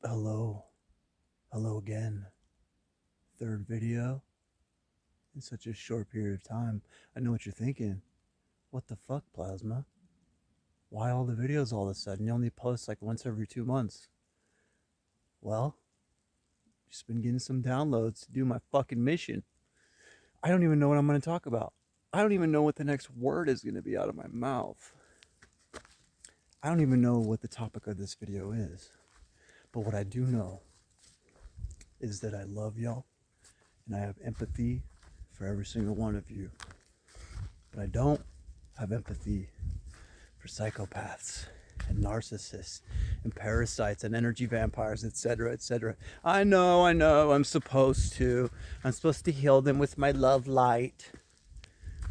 Hello. Hello again. Third video in such a short period of time. I know what you're thinking. What the fuck, Plasma? Why all the videos all of a sudden? You only post like once every 2 months. Well, just been getting some downloads to do my fucking mission. I don't even know what I'm going to talk about. I don't even know what the next word is going to be out of my mouth. I don't even know what the topic of this video is. But what I do know is that I love y'all and I have empathy for every single one of you. But I don't have empathy for psychopaths and narcissists and parasites and energy vampires, etc., etc. I know, I'm supposed to heal them with my love light.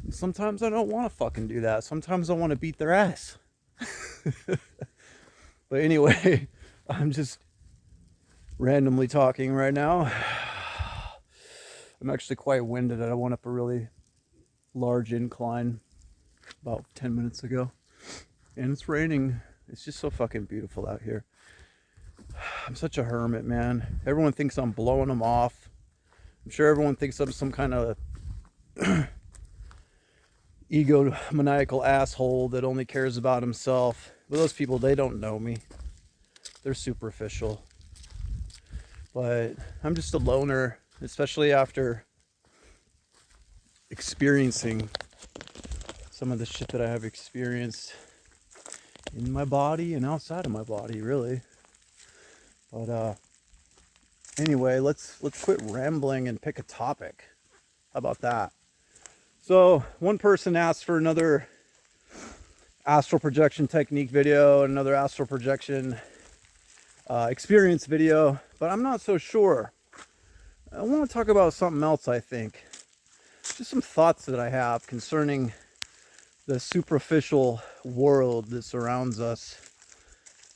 And sometimes I don't want to fucking do that. Sometimes I want to beat their ass. But anyway, I'm just randomly talking right now. I'm actually quite winded. I went up a really large incline about 10 minutes ago. And it's raining. It's just so fucking beautiful out here. I'm such a hermit, man. Everyone thinks I'm blowing them off. I'm sure everyone thinks I'm some kind of egomaniacal asshole that only cares about himself. But those people, they don't know me. They're superficial. But I'm just a loner, especially after experiencing some of the shit that I have experienced in my body and outside of my body, really. But anyway, let's quit rambling and pick a topic. How about that? So one person asked for another astral projection technique video, another astral projection experience video, but I'm not so sure. I want to talk about something else, I think. Just some thoughts that I have concerning the superficial world that surrounds us.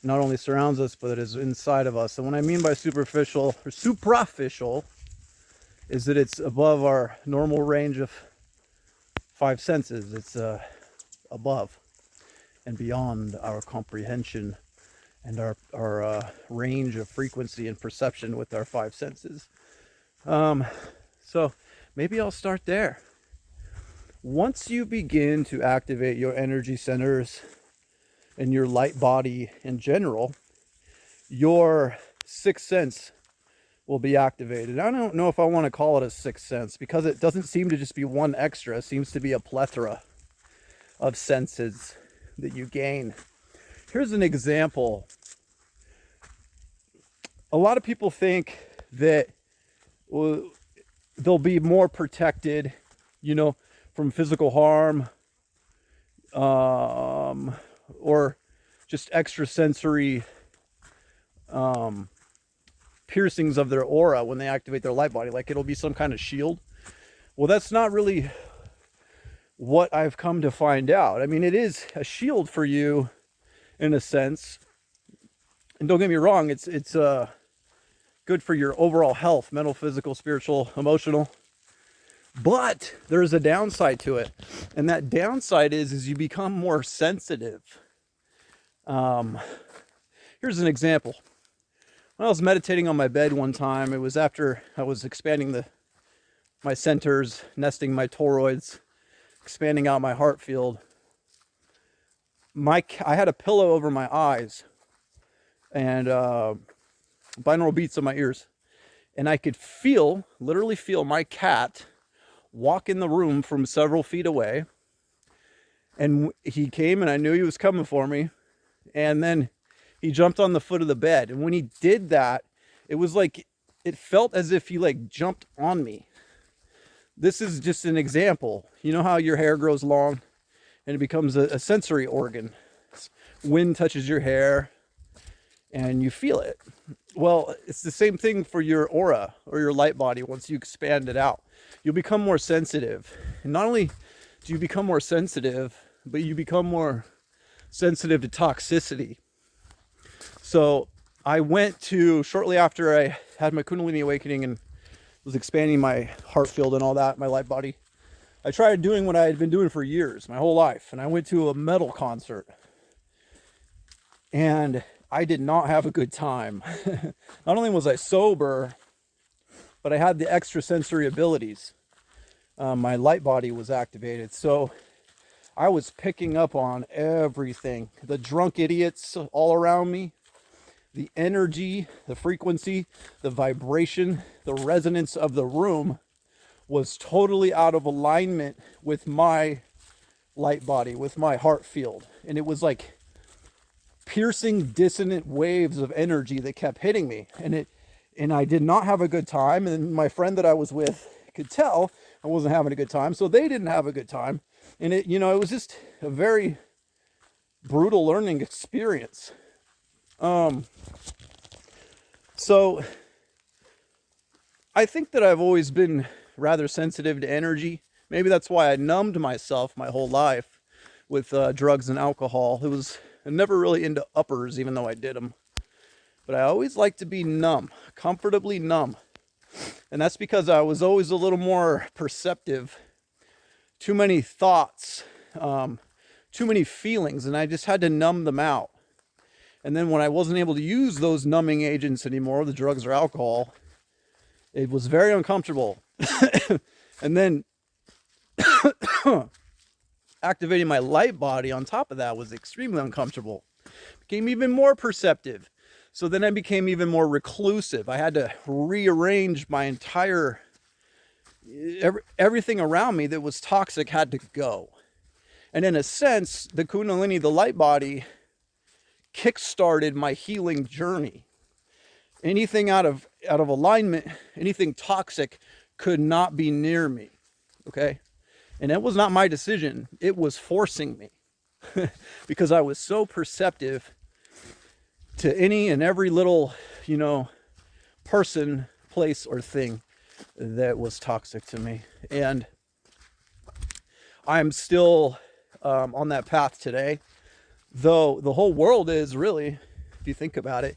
Not only surrounds us, but it is inside of us. And what I mean by superficial or supraficial is that it's above our normal range of five senses. It's above and beyond our comprehension and our range of frequency and perception with our five senses. So maybe I'll start there. Once you begin to activate your energy centers and your light body in general, your sixth sense will be activated. I don't know if I want to call it a sixth sense because it doesn't seem to just be one extra. It seems to be a plethora of senses that you gain. Here's an example. A lot of people think that they'll be more protected, from physical harm, or just extrasensory piercings of their aura when they activate their light body. Like it'll be some kind of shield. Well, that's not really what I've come to find out. I mean, it is a shield for you in a sense. And don't get me wrong, it's good for your overall health, mental, physical, spiritual, emotional. But there's a downside to it. And that downside is you become more sensitive. Here's an example. When I was meditating on my bed one time, it was after I was expanding my centers, nesting my toroids, expanding out my heart field. I had a pillow over my eyes and binaural beats in my ears. And I could literally feel my cat walk in the room from several feet away. And he came and I knew he was coming for me. And then he jumped on the foot of the bed. And when he did that, it was like, it felt as if he jumped on me. This is just an example. You know how your hair grows long and it becomes a sensory organ. Wind touches your hair and you feel it. Well, it's the same thing for your aura or your light body. Once you expand it out, you'll become more sensitive. And not only do you become more sensitive, but you become more sensitive to toxicity. So I went to, shortly after I had my Kundalini awakening and was expanding my heart field and all that, my light body, I tried doing what I had been doing for years, my whole life. And I went to a metal concert. And I did not have a good time. Not only was I sober, but I had the extrasensory abilities. My light body was activated. So I was picking up on everything. The drunk idiots all around me, the energy, the frequency, the vibration, the resonance of the room was totally out of alignment with my light body, with my heart field. And it was like piercing dissonant waves of energy that kept hitting me. And I did not have a good time. And my friend that I was with could tell I wasn't having a good time. So they didn't have a good time. And it was just a very brutal learning experience. So I think that I've always been rather sensitive to energy. Maybe that's why I numbed myself my whole life with drugs and alcohol. I'm never really into uppers, even though I did them. But I always like to be numb, comfortably numb. And that's because I was always a little more perceptive. Too many thoughts, too many feelings, and I just had to numb them out. And then when I wasn't able to use those numbing agents anymore, the drugs or alcohol, it was very uncomfortable. And then activating my light body on top of that was extremely uncomfortable. Became even more perceptive. So then I became even more reclusive. I had to rearrange my entire, everything around me that was toxic had to go. And in a sense, the Kundalini, the light body, kick-started my healing journey. Anything out of alignment, anything toxic could not be near me. Okay? And it was not my decision. It was forcing me. Because I was so perceptive to any and every little, person, place, or thing that was toxic to me. And I'm still on that path today, though the whole world is really, if you think about it.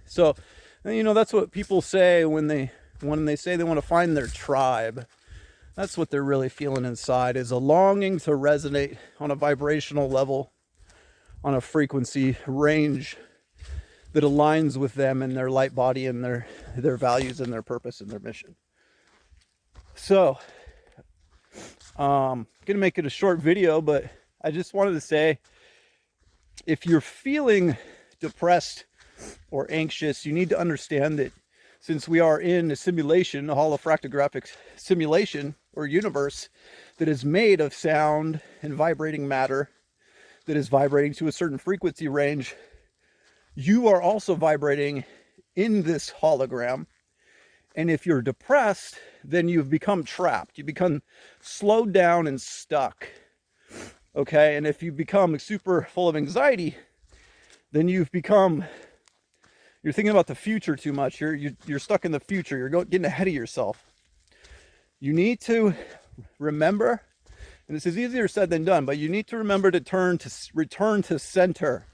So, that's what people say when they say they want to find their tribe. That's what they're really feeling inside, is a longing to resonate on a vibrational level, on a frequency range that aligns with them and their light body and their values and their purpose and their mission. So, I'm going to make it a short video, but I just wanted to say, if you're feeling depressed or anxious, you need to understand that since we are in a simulation, a holofractographic simulation or universe that is made of sound and vibrating matter, that is vibrating to a certain frequency range, you are also vibrating in this hologram. And if you're depressed, then you've become trapped. You become slowed down and stuck. Okay? And if you become super full of anxiety, then you're thinking about the future too much. You're stuck in the future. You're getting ahead of yourself. You need to remember, and this is easier said than done, but you need to remember to return to center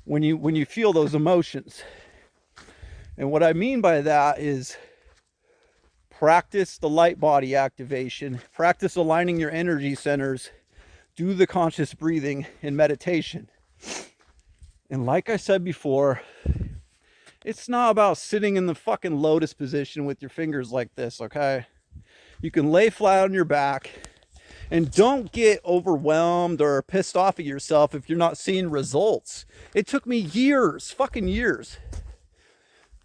when you feel those emotions. And what I mean by that is practice the light body activation, practice aligning your energy centers, do the conscious breathing and meditation. And like I said before, it's not about sitting in the fucking lotus position with your fingers like this, okay? You can lay flat on your back, and don't get overwhelmed or pissed off at yourself if you're not seeing results. It took me fucking years,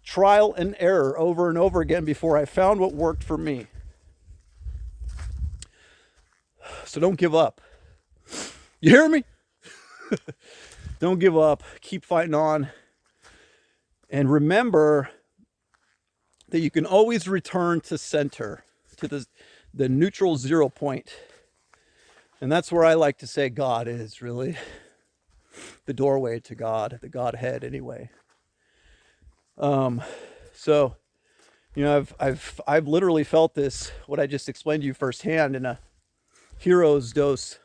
trial and error over and over again before I found what worked for me. So don't give up. You hear me? Don't give up. Keep fighting on. And remember that you can always return to center, to the neutral 0 point. And that's where I like to say God is really the doorway to God, the Godhead anyway. So, I've literally felt this, what I just explained to you firsthand, in a hero's dose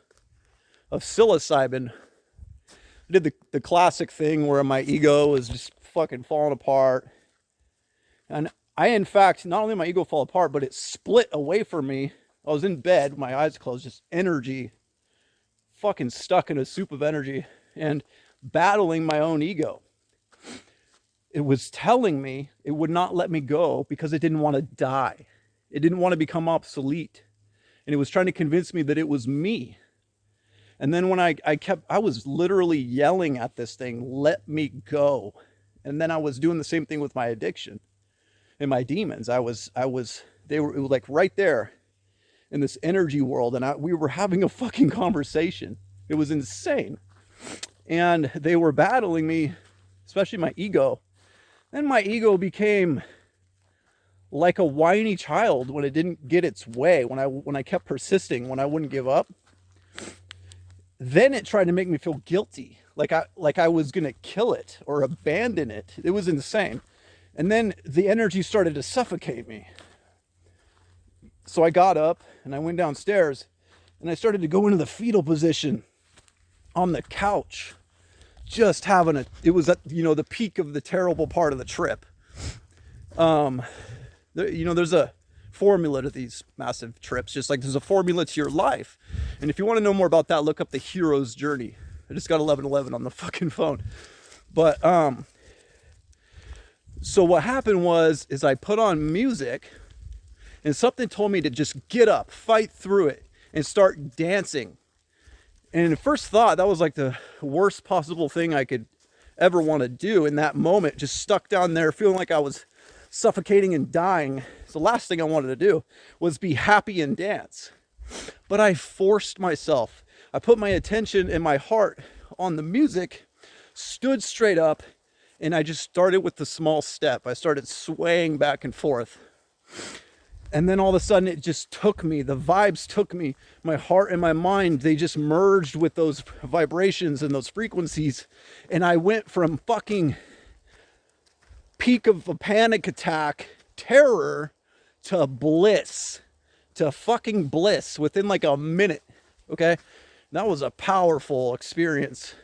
of psilocybin. I did the classic thing where my ego was just fucking falling apart. And in fact, not only my ego fall apart, but it split away from me. I was in bed, my eyes closed, just energy, fucking stuck in a soup of energy. And battling my own ego. It was telling me it would not let me go because it didn't want to die. It didn't want to become obsolete. And it was trying to convince me that it was me. And then when I was literally yelling at this thing, let me go. And then I was doing the same thing with my addiction and my demons. It was like right there in this energy world. And we were having a fucking conversation. It was insane. And they were battling me, especially my ego. Then my ego became like a whiny child when it didn't get its way, when I kept persisting, when I wouldn't give up. Then it tried to make me feel guilty, like I was gonna kill it or abandon it. It was insane. And then the energy started to suffocate me. So I got up and I went downstairs and I started to go into the fetal position on the couch, just having it was at, the peak of the terrible part of the trip. There's a formula to these massive trips, just like there's a formula to your life. And if you want to know more about that, look up the hero's journey. I just got 1111 on the fucking phone. But so what happened is I put on music and something told me to just get up, fight through it, and start dancing. And at first thought, that was like the worst possible thing I could ever want to do in that moment, just stuck down there feeling like I was suffocating and dying. So the last thing I wanted to do was be happy and dance. But I forced myself. I put my attention and my heart on the music, stood straight up, and I just started with the small step. I started swaying back and forth. And then all of a sudden it just took me, the vibes took me, my heart and my mind, they just merged with those vibrations and those frequencies. And I went from fucking peak of a panic attack, terror, to bliss, to fucking bliss within like a minute. Okay. That was a powerful experience.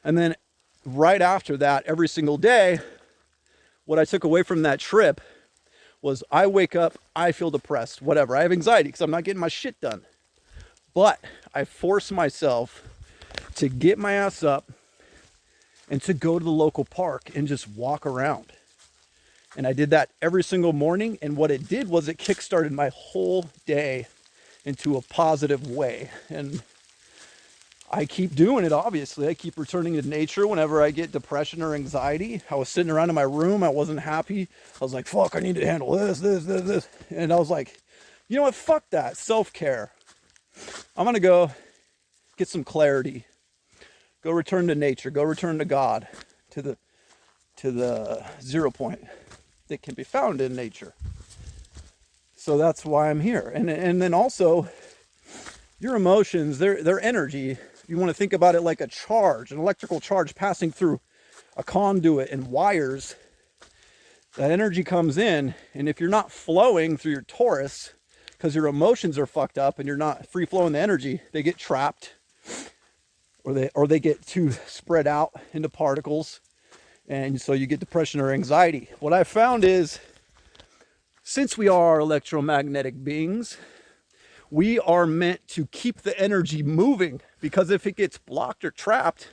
And then right after that, every single day, what I took away from that trip was I wake up, I feel depressed, whatever. I have anxiety because I'm not getting my shit done. But I force myself to get my ass up and to go to the local park and just walk around. And I did that every single morning. And what it did was it kickstarted my whole day into a positive way. And I keep doing it, obviously. I keep returning to nature whenever I get depression or anxiety. I was sitting around in my room. I wasn't happy. I was like, fuck, I need to handle this. And I was like, you know what? Fuck that. Self-care. I'm going to go get some clarity. Go return to nature. Go return to God. To the 0 point that can be found in nature. So that's why I'm here. And then also, your emotions, they're energy. You want to think about it like a charge, an electrical charge passing through a conduit and wires. That energy comes in, and if you're not flowing through your torus, because your emotions are fucked up and you're not free flowing the energy, they get trapped, or they get too spread out into particles, and so you get depression or anxiety. What I found is, since we are electromagnetic beings, we are meant to keep the energy moving, because if it gets blocked or trapped,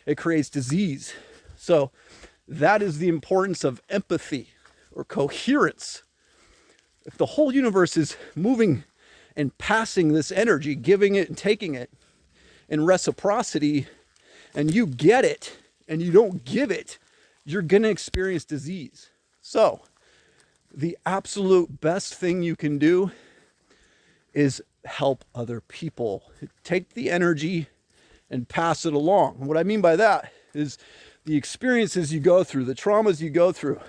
it creates disease. So that is the importance of empathy or coherence. If the whole universe is moving and passing this energy, giving it and taking it in reciprocity, and you get it and you don't give it, you're going to experience disease. So the absolute best thing you can do is help other people. Take the energy and pass it along. And what I mean by that is the experiences you go through, the traumas you go through.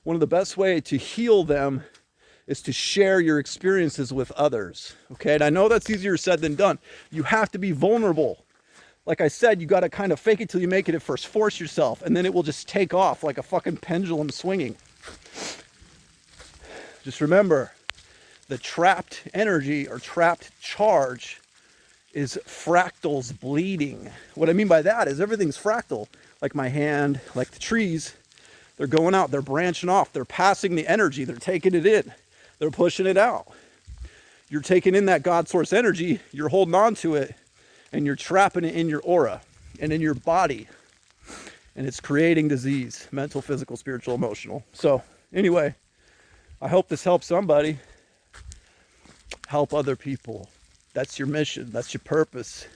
One of the best ways to heal them is to share your experiences with others. Okay, and I know that's easier said than done. You have to be vulnerable. Like I said, you got to kind of fake it till you make it at first. Force yourself, and then it will just take off like a fucking pendulum swinging. Just remember, the trapped energy or trapped charge is fractals bleeding. What I mean by that is everything's fractal. Like my hand, like the trees, they're going out, they're branching off, they're passing the energy, they're taking it in, they're pushing it out. You're taking in that God source energy, you're holding on to it, and you're trapping it in your aura. and in your body. And it's creating disease, mental, physical, spiritual, emotional. So anyway, I hope this helps somebody. Help other people. That's your mission. That's your purpose.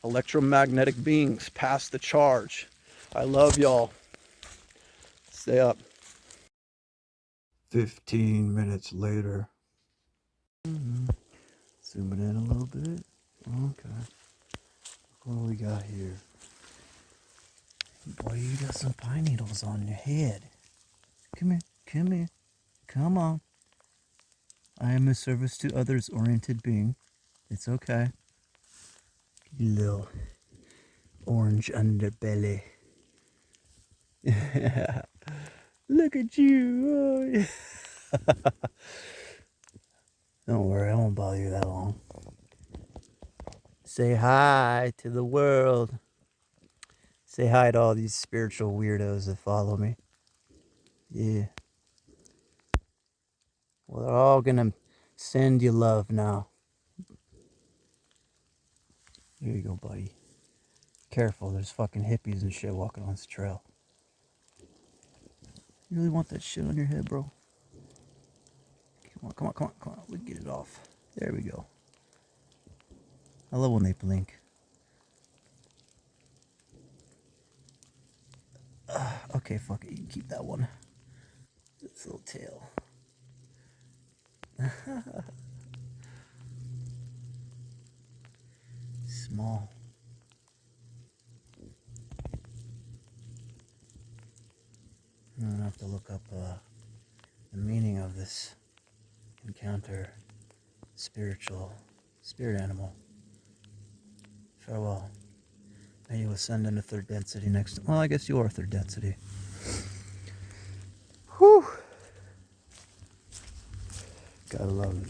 Electromagnetic beings, pass the charge. I love y'all. Stay up. 15 minutes later. Zoom it in a little bit. Okay. What do we got here? Boy, you got some pine needles on your head. Come here. Come here. Come on. I am a service to others oriented being. It's okay. You little orange underbelly. Look at you. Oh, don't worry, I won't bother you that long. Say hi to the world. Say hi to all these spiritual weirdos that follow me. Yeah. Well, they're all gonna send you love now. Here you go, buddy. Careful, there's fucking hippies and shit walking on this trail. You really want that shit on your head, bro? Come on, come on, come on, come on. We can get it off. There we go. I love when they blink. Okay, fuck it. You can keep that one. This little tail. Small. I'm gonna have to look up the meaning of this encounter. Spiritual. Spirit animal. Farewell. May you ascend into third density next. Well, I guess you are third density. Whew. Gotta love it.